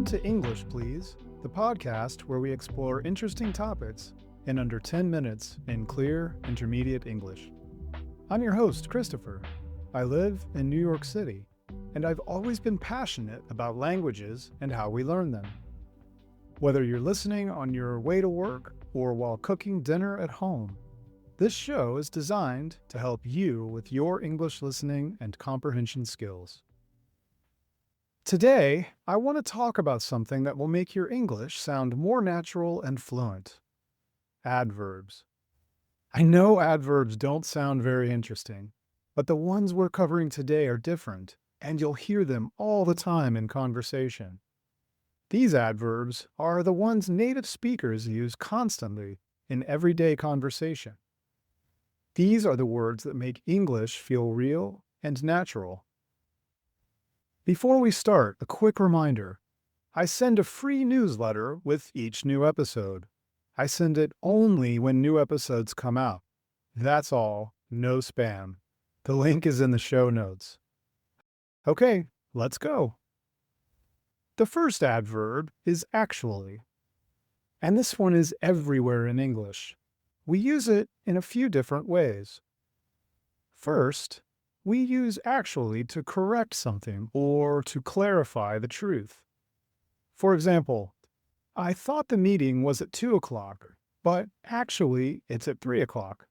Welcome to English, Please, the podcast where we explore interesting topics in under 10 minutes in clear, intermediate English. I'm your host, Christopher. I live in New York City, and I've always been passionate about languages and how we learn them. Whether you're listening on your way to work or while cooking dinner at home, this show is designed to help you with your English listening and comprehension skills. Today, I want to talk about something that will make your English sound more natural and fluent. Adverbs. I know adverbs don't sound very interesting, but the ones we're covering today are different, and you'll hear them all the time in conversation. These adverbs are the ones native speakers use constantly in everyday conversation. These are the words that make English feel real and natural. Before we start, a quick reminder. I send a free newsletter with each new episode. I send it only when new episodes come out. That's all, no spam. The link is in the show notes. Okay, let's go. The first adverb is actually. And this one is everywhere in English. We use it in a few different ways. First, we use actually to correct something or to clarify the truth. For example, I thought the meeting was at 2 o'clock, but actually it's at 3 o'clock.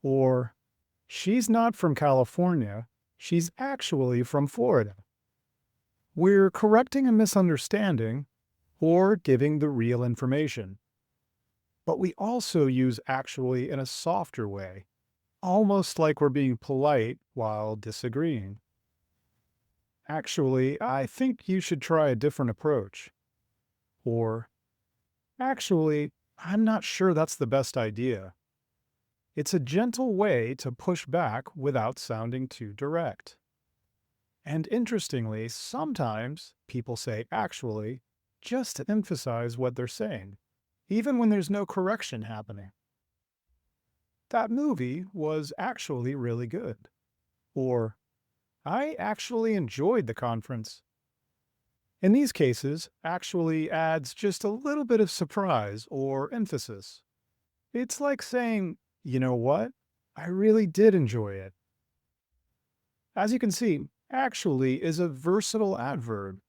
Or, she's not from California, she's actually from Florida. We're correcting a misunderstanding or giving the real information. But we also use actually in a softer way, almost like we're being polite while disagreeing. Actually, I think you should try a different approach. Or, actually, I'm not sure that's the best idea. It's a gentle way to push back without sounding too direct. And interestingly, sometimes people say actually just to emphasize what they're saying, even when there's no correction happening. That movie was actually really good. Or, I actually enjoyed the conference. In these cases, actually adds just a little bit of surprise or emphasis. It's like saying, you know what? I really did enjoy it. As you can see, actually is a versatile adverb.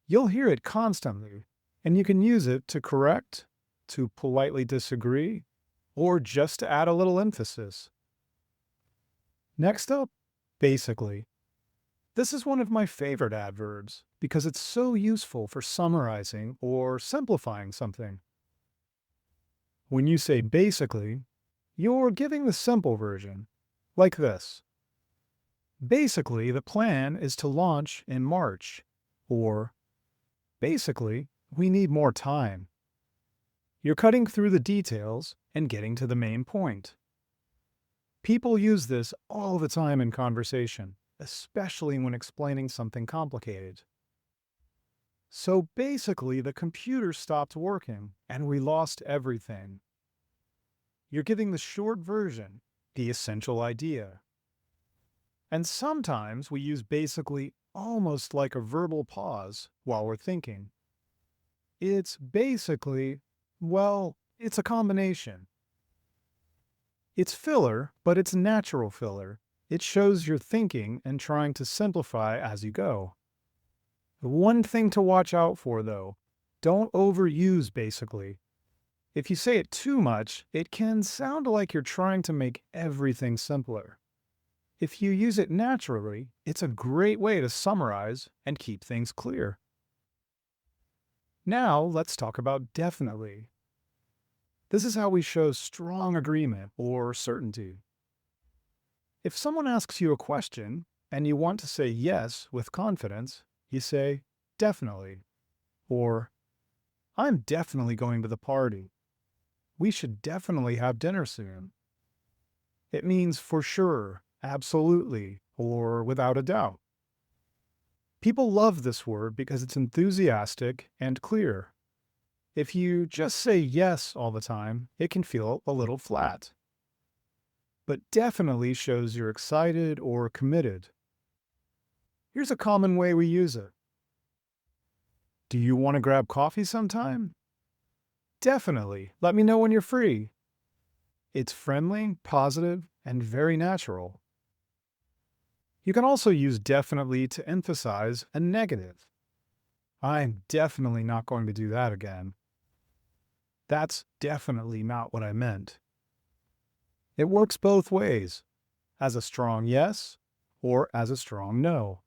You'll hear it constantly, and you can use it to correct, to politely disagree, or just to add a little emphasis. Next up, basically. This is one of my favorite adverbs because it's so useful for summarizing or simplifying something. When you say basically, you're giving the simple version, like this. Basically, the plan is to launch in March, or basically, we need more time. You're cutting through the details and getting to the main point. People use this all the time in conversation, especially when explaining something complicated. So basically, the computer stopped working and we lost everything. You're giving the short version, the essential idea. And sometimes we use basically almost like a verbal pause while we're thinking. It's basically, well, it's a combination. It's filler, but it's natural filler. It shows you're thinking and trying to simplify as you go. The one thing to watch out for, though, don't overuse basically. If you say it too much, it can sound like you're trying to make everything simpler. If you use it naturally, it's a great way to summarize and keep things clear. Now let's talk about definitely. This is how we show strong agreement or certainty. If someone asks you a question and you want to say yes with confidence, you say definitely. Or, I'm definitely going to the party. We should definitely have dinner soon. It means for sure, absolutely, or without a doubt. People love this word because it's enthusiastic and clear. If you just say yes all the time, it can feel a little flat. But definitely shows you're excited or committed. Here's a common way we use it. Do you want to grab coffee sometime? Definitely. Let me know when you're free. It's friendly, positive, and very natural. You can also use definitely to emphasize a negative. I'm definitely not going to do that again. That's definitely not what I meant. It works both ways, as a strong yes or as a strong no.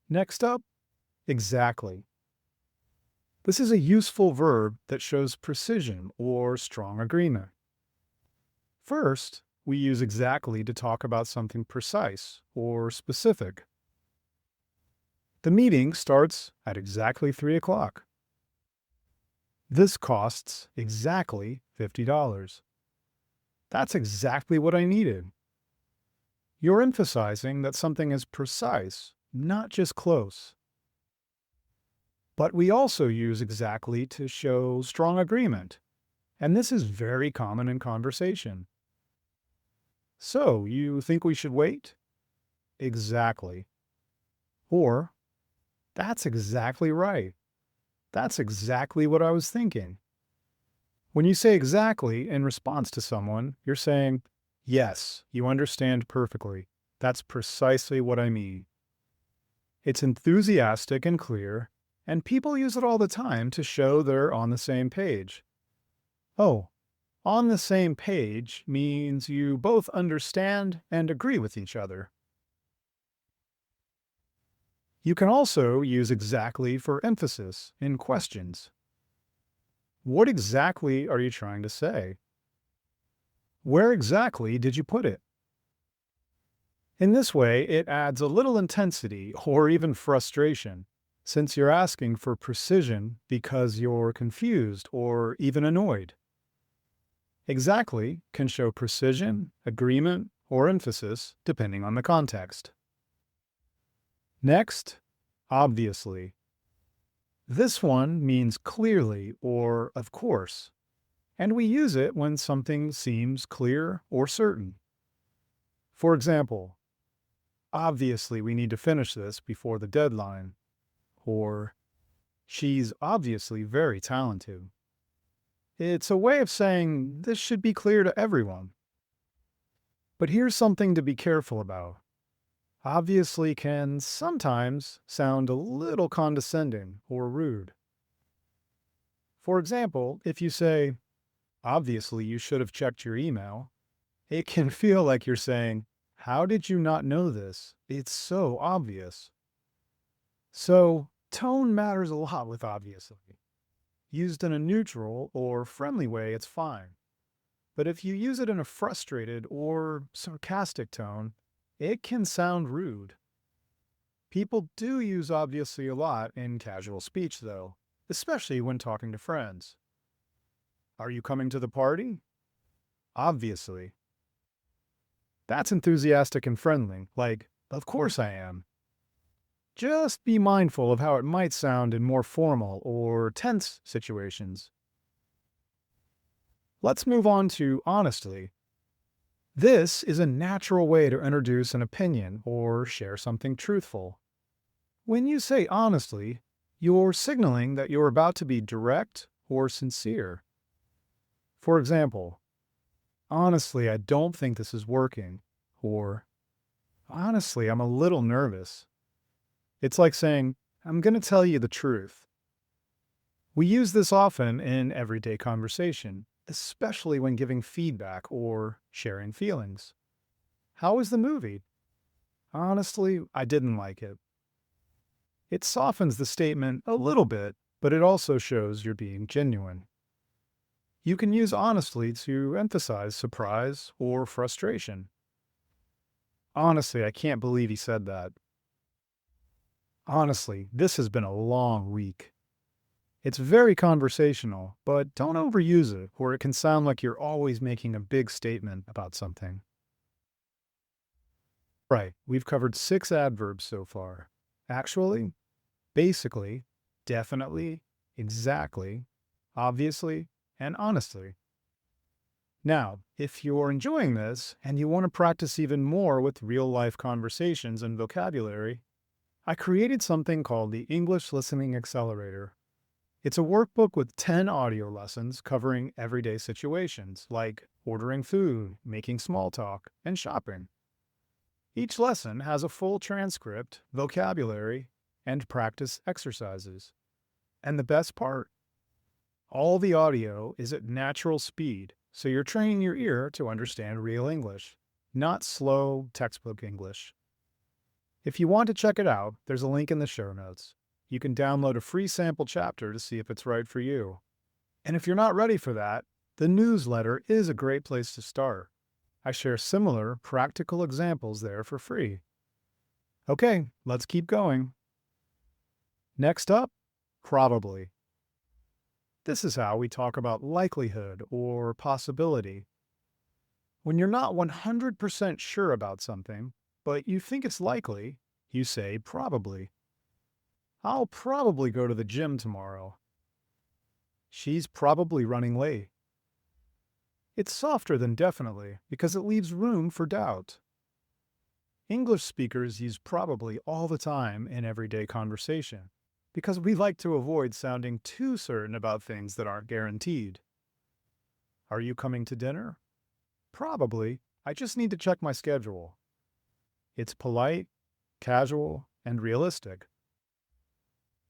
Next up, exactly. This is a useful verb that shows precision or strong agreement. First, we use exactly to talk about something precise or specific. The meeting starts at exactly 3 o'clock. This costs exactly $50. That's exactly what I needed. You're emphasizing that something is precise, not just close. But we also use exactly to show strong agreement, and this is very common in conversation. So, you think we should wait? Exactly. Or, that's exactly right. That's exactly what I was thinking. When you say exactly in response to someone, you're saying, yes, you understand perfectly. That's precisely what I mean. It's enthusiastic and clear, and people use it all the time to show they're on the same page. Oh, on the same page means you both understand and agree with each other. You can also use exactly for emphasis in questions. What exactly are you trying to say? Where exactly did you put it? In this way, it adds a little intensity or even frustration, since you're asking for precision because you're confused or even annoyed. Exactly can show precision, agreement, or emphasis depending on the context. Next, obviously. This one means clearly or of course, and we use it when something seems clear or certain. For example, obviously we need to finish this before the deadline, or she's obviously very talented. It's a way of saying this should be clear to everyone. But here's something to be careful about. Obviously can sometimes sound a little condescending or rude. For example, if you say, obviously you should have checked your email, it can feel like you're saying, how did you not know this? It's so obvious. So, tone matters a lot with obviously. Used in a neutral or friendly way, it's fine. But if you use it in a frustrated or sarcastic tone, it can sound rude. People do use obviously a lot in casual speech, though, especially when talking to friends. Are you coming to the party? Obviously. That's enthusiastic and friendly, like, of course I am. Just be mindful of how it might sound in more formal or tense situations. Let's move on to honestly. This is a natural way to introduce an opinion or share something truthful. When you say honestly, you're signaling that you're about to be direct or sincere. For example, honestly, I don't think this is working, or honestly, I'm a little nervous. It's like saying, I'm going to tell you the truth. We use this often in everyday conversation, especially when giving feedback or sharing feelings. How was the movie? Honestly, I didn't like it. It softens the statement a little bit, but it also shows you're being genuine. You can use honestly to emphasize surprise or frustration. Honestly, I can't believe he said that. Honestly, this has been a long week. It's very conversational, but don't overuse it, or it can sound like you're always making a big statement about something. Right, we've covered 6 adverbs so far. Actually, basically, definitely, exactly, obviously, and honestly. Now, if you're enjoying this and you want to practice even more with real life conversations and vocabulary, I created something called the English Listening Accelerator. It's a workbook with 10 audio lessons covering everyday situations like ordering food, making small talk, and shopping. Each lesson has a full transcript, vocabulary, and practice exercises. And the best part? All the audio is at natural speed, so you're training your ear to understand real English, not slow textbook English. If you want to check it out, there's a link in the show notes. You can download a free sample chapter to see if it's right for you. And if you're not ready for that, the newsletter is a great place to start. I share similar, practical examples there for free. Okay, let's keep going. Next up, probably. This is how we talk about likelihood or possibility. When you're not 100% sure about something, but you think it's likely, you say probably. I'll probably go to the gym tomorrow. She's probably running late. It's softer than definitely because it leaves room for doubt. English speakers use probably all the time in everyday conversation because we like to avoid sounding too certain about things that aren't guaranteed. Are you coming to dinner? Probably. I just need to check my schedule. It's polite, casual, and realistic.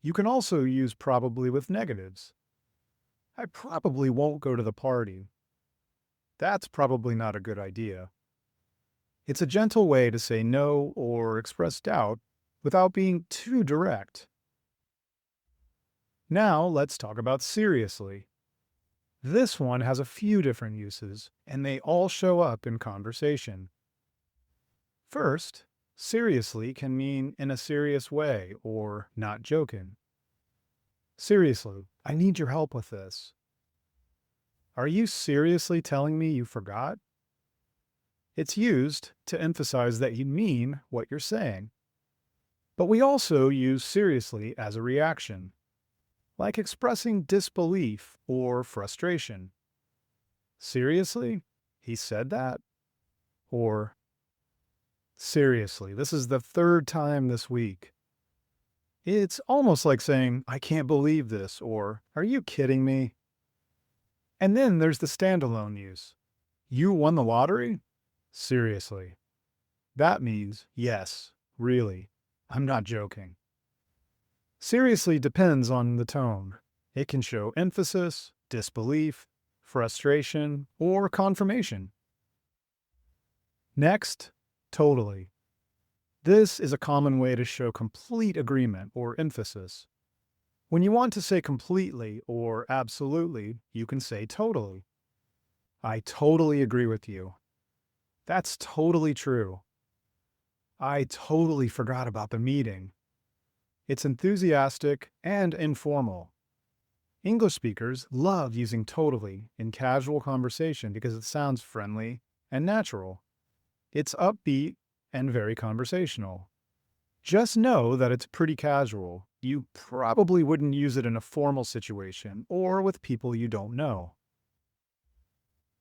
You can also use probably with negatives. I probably won't go to the party. That's probably not a good idea. It's a gentle way to say no or express doubt without being too direct. Now let's talk about seriously. This one has a few different uses, and they all show up in conversation. First, seriously can mean in a serious way or not joking. Seriously, I need your help with this. Are you seriously telling me you forgot? It's used to emphasize that you mean what you're saying. But we also use seriously as a reaction, like expressing disbelief or frustration. Seriously? He said that? Or, seriously, this is the third time this week. It's almost like saying, I can't believe this, or, are you kidding me? And then there's the standalone use. You won the lottery? Seriously. That means, yes, really. I'm not joking. Seriously depends on the tone. It can show emphasis, disbelief, frustration, or confirmation. Next, totally. This is a common way to show complete agreement or emphasis. When you want to say completely or absolutely, you can say totally. I totally agree with you. That's totally true. I totally forgot about the meeting. It's enthusiastic and informal. English speakers love using totally in casual conversation because it sounds friendly and natural. It's upbeat and very conversational. Just know that it's pretty casual. You probably wouldn't use it in a formal situation or with people you don't know.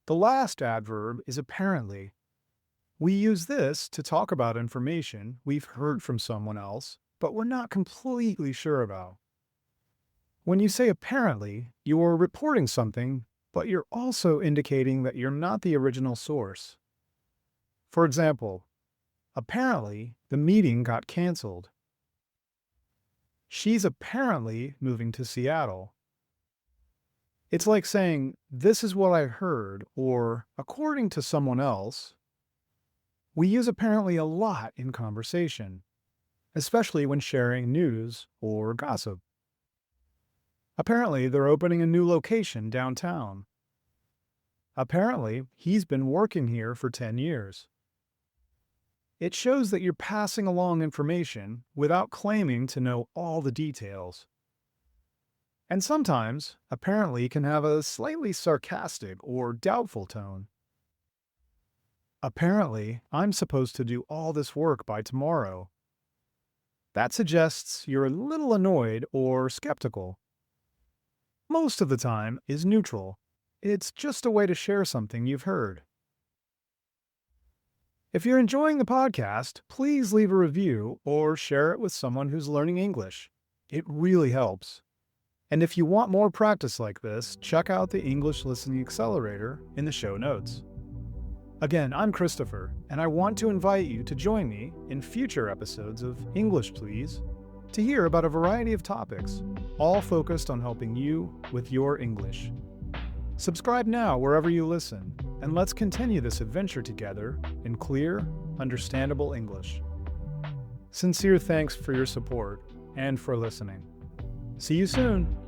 The last adverb is apparently. We use this to talk about information we've heard from someone else, but we're not completely sure about. When you say apparently, you're reporting something, but you're also indicating that you're not the original source. For example, apparently the meeting got canceled. She's apparently moving to Seattle. It's like saying, this is what I heard, or according to someone else. We use apparently a lot in conversation, especially when sharing news or gossip. Apparently, they're opening a new location downtown. Apparently, he's been working here for 10 years. It shows that you're passing along information without claiming to know all the details. And sometimes, apparently can have a slightly sarcastic or doubtful tone. Apparently, I'm supposed to do all this work by tomorrow. That suggests you're a little annoyed or skeptical. Most of the time is neutral. It's just a way to share something you've heard. If you're enjoying the podcast, please leave a review or share it with someone who's learning English. It really helps. And if you want more practice like this, check out the English Listening Accelerator in the show notes. Again, I'm Christopher, and I want to invite you to join me in future episodes of English Please to hear about a variety of topics, all focused on helping you with your English. Subscribe now wherever you listen, and let's continue this adventure together in clear, understandable English. Sincere thanks for your support and for listening. See you soon!